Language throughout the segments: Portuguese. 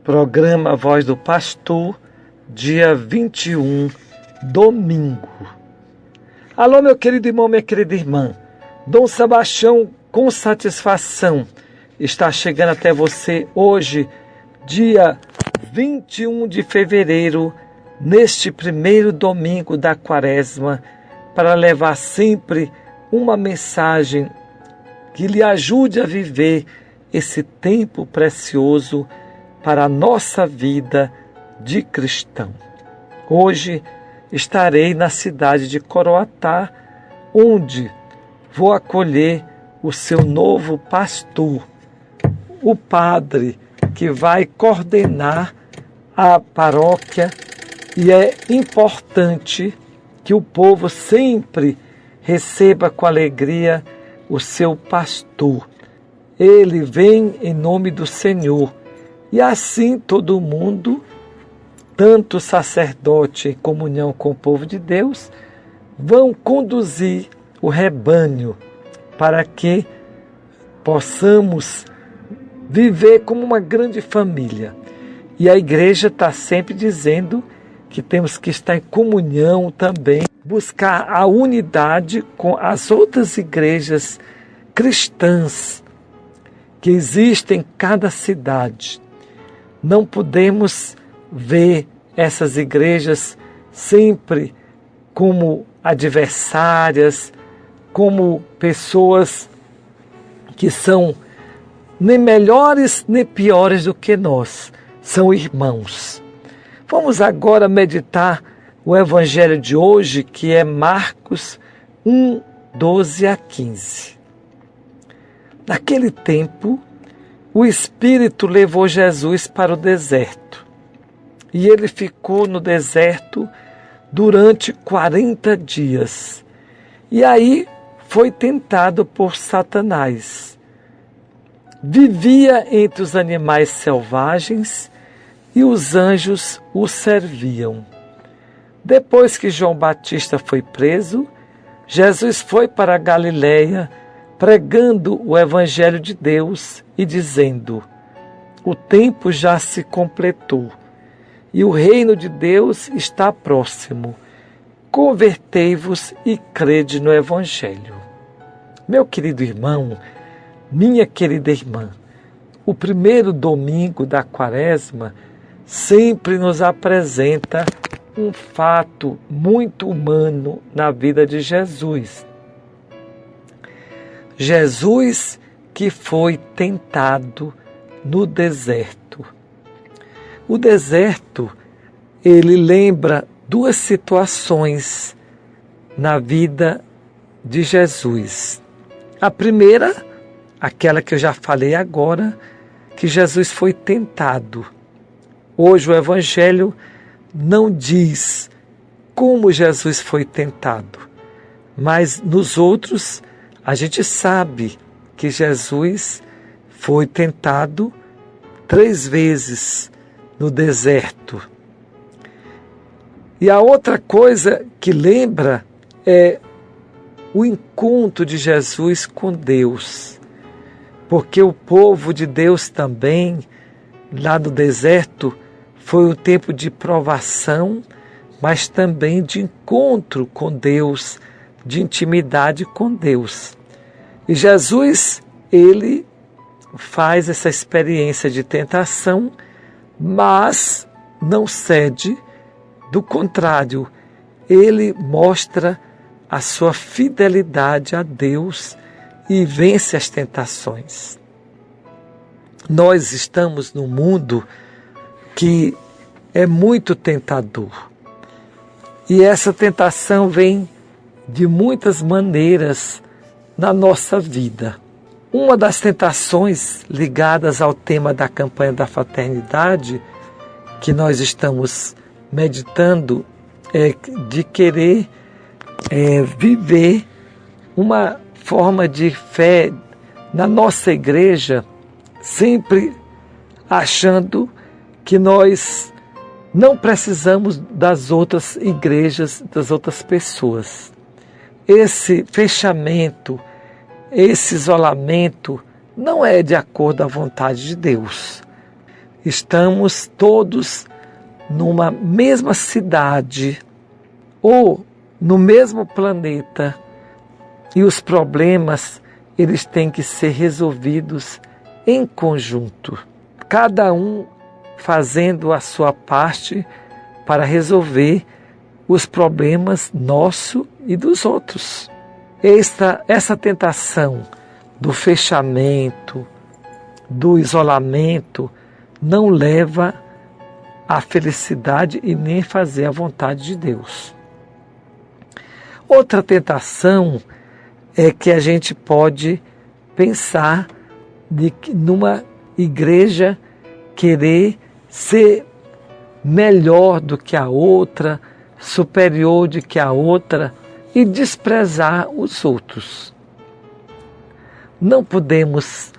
Programa Voz do Pastor, dia 21, domingo. Alô, meu querido irmão, minha querida irmã. Dom Sebastião, com satisfação, está chegando até você hoje, dia 21 de fevereiro, neste primeiro domingo da Quaresma, para levar sempre uma mensagem que lhe ajude a viver esse tempo precioso para a nossa vida de cristão. Hoje estarei na cidade de Coroatá, onde vou acolher o seu novo pastor, o padre que vai coordenar a paróquia, e é importante que o povo sempre receba com alegria o seu pastor. Ele vem em nome do Senhor, e assim todo mundo, tanto o sacerdote em comunhão com o povo de Deus, vão conduzir o rebanho para que possamos viver como uma grande família. E a igreja está sempre dizendo que temos que estar em comunhão também, buscar a unidade com as outras igrejas cristãs que existem em cada cidade. Não podemos ver essas igrejas sempre como adversárias, como pessoas que são nem melhores nem piores do que nós, são irmãos. Vamos agora meditar o evangelho de hoje, que é Marcos 1, 12 a 15. Naquele tempo, o Espírito levou Jesus para o deserto, e ele ficou no deserto durante 40 dias. E aí foi tentado por Satanás. Vivia entre os animais selvagens e os anjos o serviam. Depois que João Batista foi preso, Jesus foi para a Galileia pregando o Evangelho de Deus e dizendo: o tempo já se completou e o reino de Deus está próximo. Convertei-vos e crede no Evangelho. Meu querido irmão, minha querida irmã, o primeiro domingo da Quaresma sempre nos apresenta um fato muito humano na vida de Jesus. Jesus que foi tentado no deserto. O deserto, ele lembra duas situações na vida de Jesus. A primeira, aquela que eu já falei agora, que Jesus foi tentado. Hoje o Evangelho não diz como Jesus foi tentado, mas nos outros a gente sabe que Jesus foi tentado 3 vezes no deserto. E a outra coisa que lembra é o encontro de Jesus com Deus, porque o povo de Deus também, lá no deserto, foi um tempo de provação, mas também de encontro com Deus, de intimidade com Deus. E Jesus, ele faz essa experiência de tentação, mas não cede, do contrário, ele mostra a sua fidelidade a Deus e vence as tentações. Nós estamos num mundo que é muito tentador. E essa tentação vem de muitas maneiras na nossa vida. Uma das tentações ligadas ao tema da campanha da fraternidade, que nós estamos meditando, é de querer viver uma forma de fé na nossa igreja, sempre achando que nós não precisamos das outras igrejas, das outras pessoas. Esse fechamento, esse isolamento não é de acordo à vontade de Deus. estamos todos numa mesma cidade ou no mesmo planeta e os problemas eles têm que ser resolvidos em conjunto, cada um fazendo a sua parte para resolver os problemas nosso e dos outros. Essa tentação do fechamento, do isolamento, não leva à felicidade e nem fazer a vontade de Deus. Outra tentação é que a gente pode pensar de que numa igreja querer ser melhor do que a outra, superior do que a outra e desprezar os outros. Não podemos,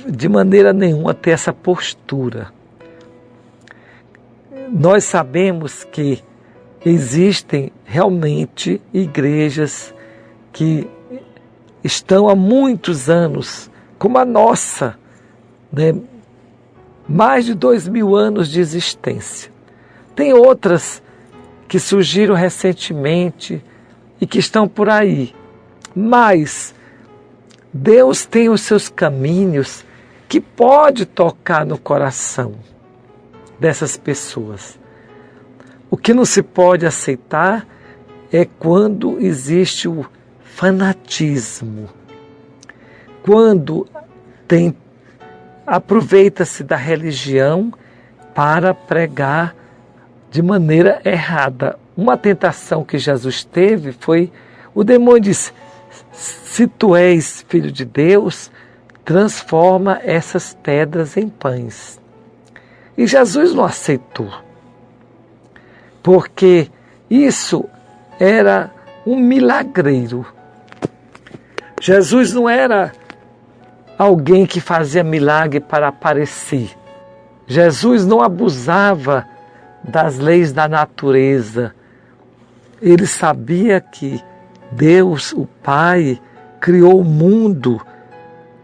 de maneira nenhuma, ter essa postura. Nós sabemos que existem realmente igrejas que estão há muitos anos, como a nossa, né? Mais de 2000 anos de existência. Tem outras que surgiram recentemente e que estão por aí, mas Deus tem os seus caminhos que pode tocar no coração dessas pessoas. O que não se pode aceitar é quando existe o fanatismo, quando aproveita-se da religião para pregar de maneira errada. Uma tentação que Jesus teve foi, o demônio disse, se tu és filho de Deus, transforma essas pedras em pães. E Jesus não aceitou, porque isso era um milagreiro. Jesus não era alguém que fazia milagre para aparecer. Jesus não abusava das leis da natureza. Ele sabia que Deus, o Pai, criou o mundo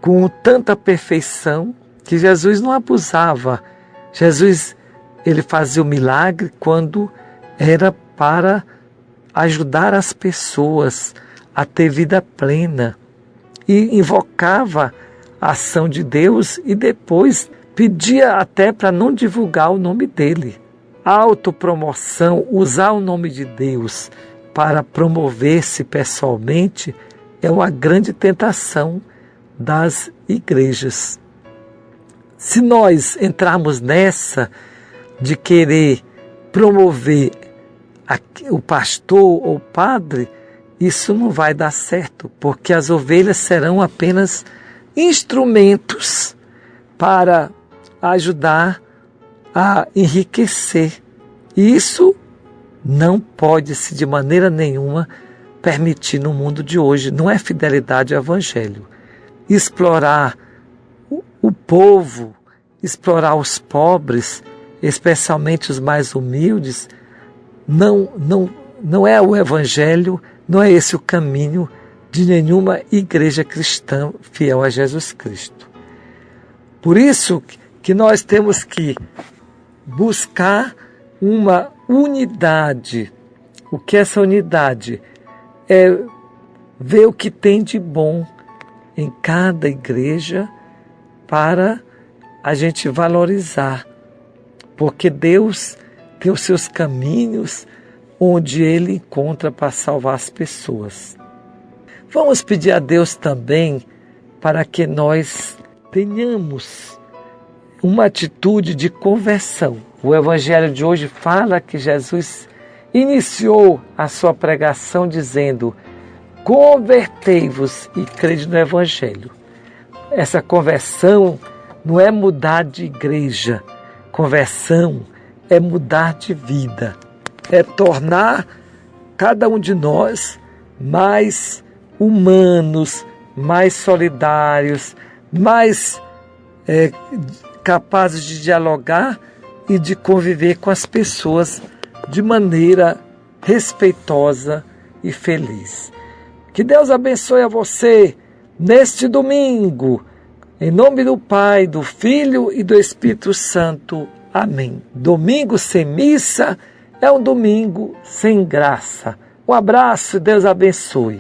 com tanta perfeição que Jesus não abusava. Jesus, ele fazia o milagre quando era para ajudar as pessoas a ter vida plena. E invocava a ação de Deus e depois pedia até para não divulgar o nome dele. A autopromoção, usar o nome de Deus para promover-se pessoalmente é uma grande tentação das igrejas. Se nós entrarmos nessa de querer promover o pastor ou o padre, isso não vai dar certo, porque as ovelhas serão apenas instrumentos para ajudar a enriquecer. E isso não pode-se de maneira nenhuma permitir no mundo de hoje. Não é fidelidade ao Evangelho. Explorar o povo, explorar os pobres, especialmente os mais humildes, não é o Evangelho, não é esse o caminho de nenhuma igreja cristã fiel a Jesus Cristo. Por isso que nós temos que buscar uma unidade. O que é essa unidade? É ver o que tem de bom em cada igreja para a gente valorizar. Porque Deus tem os seus caminhos onde Ele encontra para salvar as pessoas. Vamos pedir a Deus também para que nós tenhamos uma atitude de conversão. O Evangelho de hoje fala que Jesus iniciou a sua pregação dizendo: convertei-vos e crede no Evangelho. Essa conversão não é mudar de igreja. Conversão é mudar de vida. É tornar cada um de nós mais humanos, mais solidários, mais capazes de dialogar e de conviver com as pessoas de maneira respeitosa e feliz. Que Deus abençoe a você neste domingo, Em nome do Pai, do Filho e do Espírito Santo. Amém. Domingo sem missa é um domingo sem graça. Um abraço e Deus abençoe.